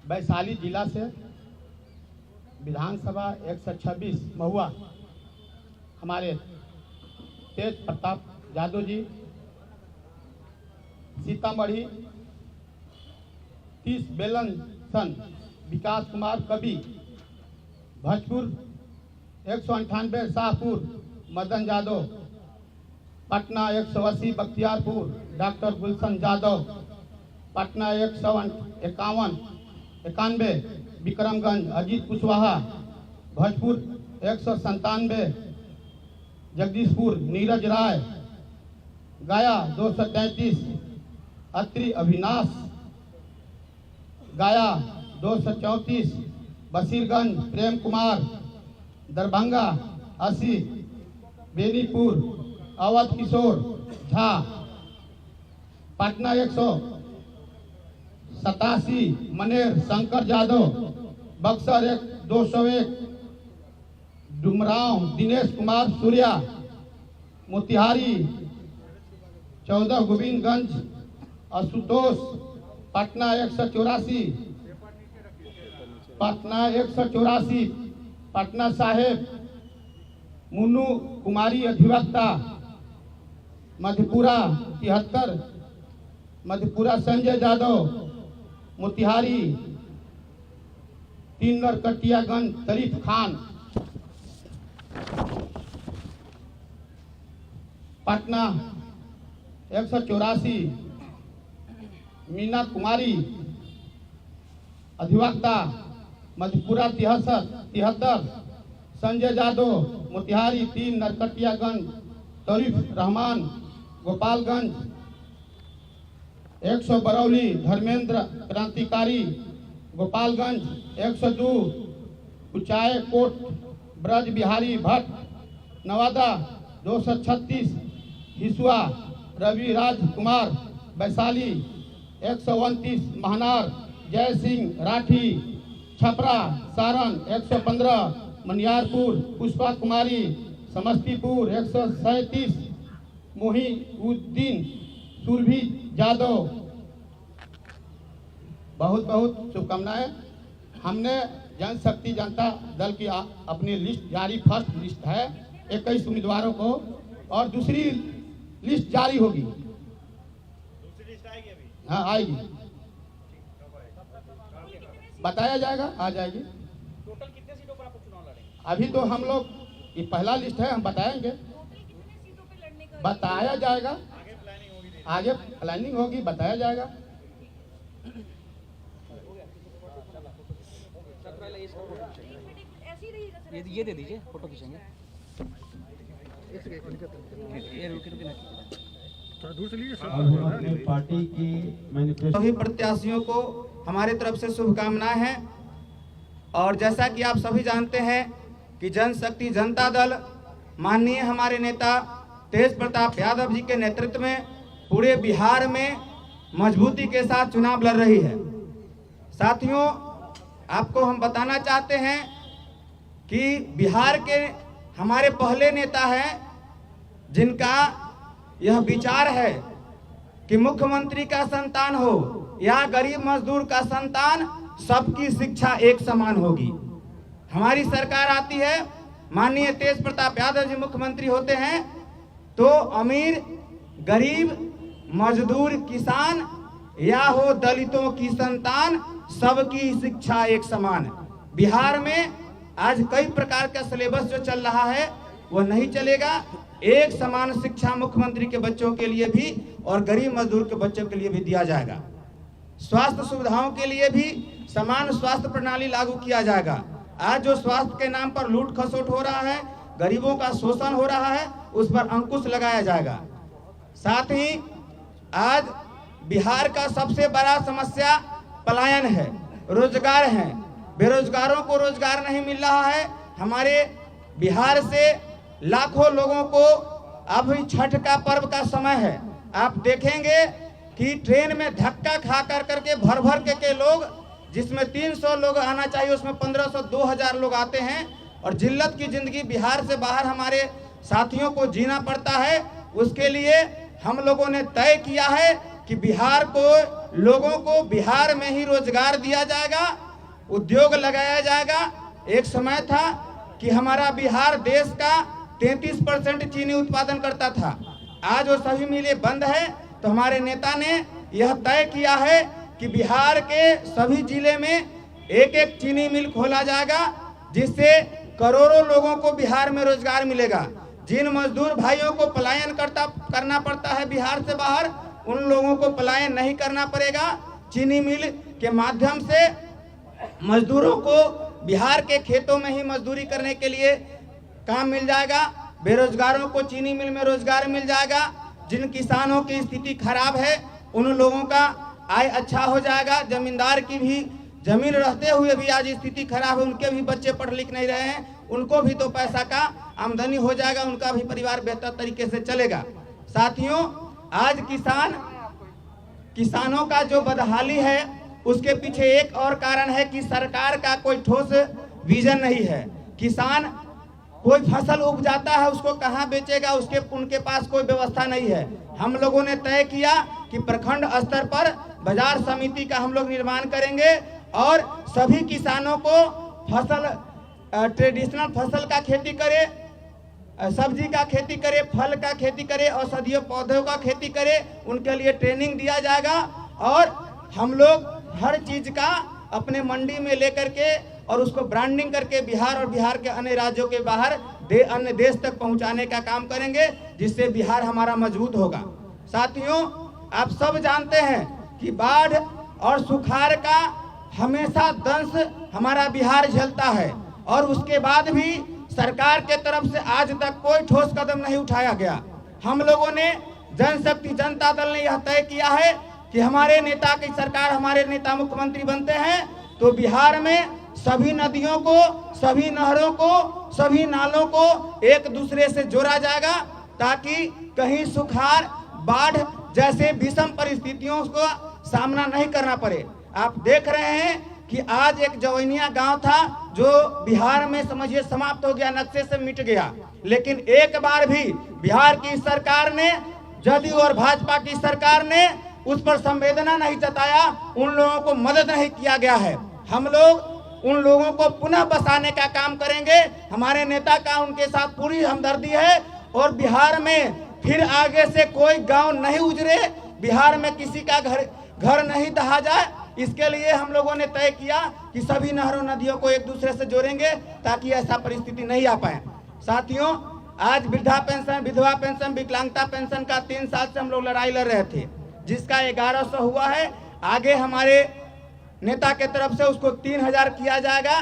वैशाली जिला से विधानसभा 126 महुआ हमारे तेज प्रताप यादव जी, सीतामढ़ी 30 बेलन सन विकास कुमार कवि, भोजपुर 198 शाहपुर मदन यादव, पटना 180 बख्तियारपुर डॉक्टर गुलशन यादव, पटना 191 विक्रमगंज अजीत कुशवाहा, भोजपुर 197 जगदीशपुर नीरज राय, गया 233 अत्रि अविनाश, गया 234 बशीरगंज प्रेम कुमार, दरभंगा 80 बेनीपुर अवध किशोर झा, पटना 187 मनेर शंकर यादव, बक्सर 201 डुमराव दिनेश कुमार सूर्या, मोतिहारी 14 गोविंदगंज आशुतोष, पटना 184 पटना साहेब मुन्नू कुमारी अधिवक्ता, मधेपुरा 73 मधेपुरा संजय यादव, मोतिहारी 3 नरकटियागंज तरीफ खान, पटना 184 मीना कुमारी अधिवक्ता, मधेपुरा 73 संजय यादव, मोतिहारी 3 नरकटियागंज तरीफ रहमान, गोपालगंज 100 बरौली धर्मेंद्र क्रांतिकारी, गोपालगंज 102 उचाए कोट ब्रज बिहारी भट्ट, नवादा 236 हिसुआ रवि राज कुमार, वैशाली 129 महनार जय सिंह राठी, छपरा सारण 115 मनियारपुर पुष्पा कुमारी, समस्तीपुर 137 मोहिउद्दीन सुरभि यादव। बहुत बहुत शुभकामनाएं। हमने जनशक्ति जनता दल की अपनी लिस्ट जारी, फर्स्ट लिस्ट है 21 उम्मीदवारों को, और दूसरी लिस्ट जारी होगी। दूसरी लिस्ट आएगी अभी? हाँ आएगी, बताया जाएगा, आ जाएगी। टोटल कितने सीटों पर आप चुनाव लड़ेंगे? अभी तो हम लोग ये पहला लिस्ट है, हम बताएंगे, बताया जाएगा, आगे प्लानिंग होगी, आगे प्लानिंग होगी, बताया जाएगा। ये दे दीजिए, फोटो खींचेंगे। पार्टी की मैनिफेस्टो सभी प्रत्याशियों को हमारी तरफ से शुभकामनाएं हैं। और जैसा कि आप सभी जानते हैं कि जनशक्ति जनता दल माननीय हमारे नेता तेज प्रताप यादव जी के नेतृत्व में पूरे बिहार में मजबूती के साथ चुनाव लड़ रही है। साथियों, आपको हम बताना चाहते हैं कि बिहार के हमारे पहले नेता हैं जिनका यह विचार है कि मुख्यमंत्री का संतान हो या गरीब मजदूर का संतान, सबकी शिक्षा एक समान होगी। हमारी सरकार आती है, माननीय तेज प्रताप यादव जी मुख्यमंत्री होते हैं, तो अमीर गरीब मजदूर किसान या हो दलितों की संतान, सबकी शिक्षा एक समान। बिहार में आज कई प्रकार का सिलेबस जो चल रहा है वह नहीं चलेगा। एक समान शिक्षा मुख्यमंत्री के बच्चों के लिए भी और गरीब मजदूर के बच्चों के लिए भी दिया जाएगा। स्वास्थ्य सुविधाओं के लिए भी समान स्वास्थ्य प्रणाली लागू किया जाएगा। आज जो स्वास्थ्य के नाम पर लूट खसोट हो रहा है, गरीबों का शोषण हो रहा है, उस पर अंकुश लगाया जाएगा। साथ ही आज बिहार का सबसे बड़ा समस्या पलायन है, रोजगार है। बेरोजगारों को रोजगार नहीं मिल रहा है। हमारे बिहार से लाखों लोगों को, अभी छठ का पर्व का समय है, आप देखेंगे कि ट्रेन में धक्का खा कर करके भर भर के लोग, जिसमें 300 लोग आना चाहिए उसमें 1500 2000 लोग आते हैं। और जिल्लत की जिंदगी बिहार से बाहर हमारे साथियों को जीना पड़ता है। उसके लिए हम लोगों ने तय किया है कि बिहार को लोगों को बिहार में ही रोजगार दिया जाएगा, उद्योग लगाया जाएगा। एक समय था कि हमारा बिहार देश का 33% चीनी उत्पादन करता था। आज वो सभी मिलें बंद है, तो हमारे नेता ने यह तय किया है कि बिहार के सभी जिले में एक एक चीनी मिल खोला जाएगा, जिससे करोड़ों लोगों को बिहार में रोजगार मिलेगा। जिन मजदूर भाइयों को पलायन करना पड़ता है बिहार से बाहर, उन लोगों को पलायन नहीं करना पड़ेगा। चीनी मिल के माध्यम से मजदूरों को बिहार के खेतों में ही मजदूरी करने के लिए काम मिल जाएगा। बेरोजगारों को चीनी मिल में रोजगार मिल जाएगा। जिन किसानों की स्थिति खराब है, उन लोगों का आय अच्छा हो जाएगा। जमींदार की भी जमीन रहते हुए भी आज स्थिति खराब है, उनके भी बच्चे पढ़ लिख नहीं रहे हैं, उनको भी तो पैसा का आमदनी हो जाएगा, उनका भी परिवार बेहतर तरीके से चलेगा। साथियों, आज किसानों का जो बदहाली है, उसके पीछे एक और कारण है कि सरकार का कोई ठोस विजन नहीं है। किसान कोई फसल उपजाता है, उसको कहाँ बेचेगा, उनके पास कोई व्यवस्था नहीं है। हम लोगों ने तय किया कि प्रखंड स्तर पर बाजार समिति का हम लोग निर्माण करेंगे और सभी किसानों को फसल ट्रेडिशनल फसल का खेती करे, सब्जी का खेती करे, फल का खेती करे, औषधीय पौधों का खेती करे, उनके लिए ट्रेनिंग दिया जाएगा। और हम लोग हर चीज का अपने मंडी में लेकर के और उसको ब्रांडिंग करके बिहार और बिहार के अन्य राज्यों के बाहर अन्य देश तक पहुंचाने का काम करेंगे, जिससे बिहार हमारा मजबूत होगा। साथियों, आप सब जानते हैं कि बाढ़ और सुखाड़ का हमेशा दंश हमारा बिहार झेलता है, और उसके बाद भी सरकार के तरफ से आज तक कोई ठोस कदम नहीं उठाया गया। हम लोगों ने जनशक्ति जनता दल ने यह तय किया है कि हमारे नेता की सरकार, हमारे नेता मुख्यमंत्री बनते हैं तो बिहार में सभी नदियों को, सभी नहरों को, सभी नालों को एक दूसरे से जोड़ा जाएगा, ताकि कहीं सुखाड़, बाढ़ जैसे विषम परिस्थितियों का सामना नहीं करना पड़े। आप देख रहे हैं कि आज एक जवैनिया गांव था जो बिहार में समझिए समाप्त हो गया, नक्शे से मिट गया, लेकिन एक बार भी बिहार की सरकार ने, जदयू और भाजपा की सरकार ने उस पर संवेदना नहीं जताया, उन लोगों को मदद नहीं किया गया है। हम लोग उन लोगों को पुनः बसाने का काम करेंगे। हमारे नेता का उनके साथ पूरी हमदर्दी है, और बिहार में फिर आगे से कोई गांव नहीं उजड़े, बिहार में किसी का घर नहीं दहा जाए। इसके लिए हम लोगों ने तय किया कि सभी नहरों नदियों को एक दूसरे से जोड़ेंगे, ताकि ऐसा परिस्थिति नहीं आ पाए। साथियों, आज वृद्धा पेंशन, विधवा पेंशन, विकलांगता पेंशन का 3 साल से हम लोग लड़ाई लड़ रहे थे, जिसका 1100 हुआ है। आगे हमारे नेता के तरफ से उसको 3000 किया जाएगा।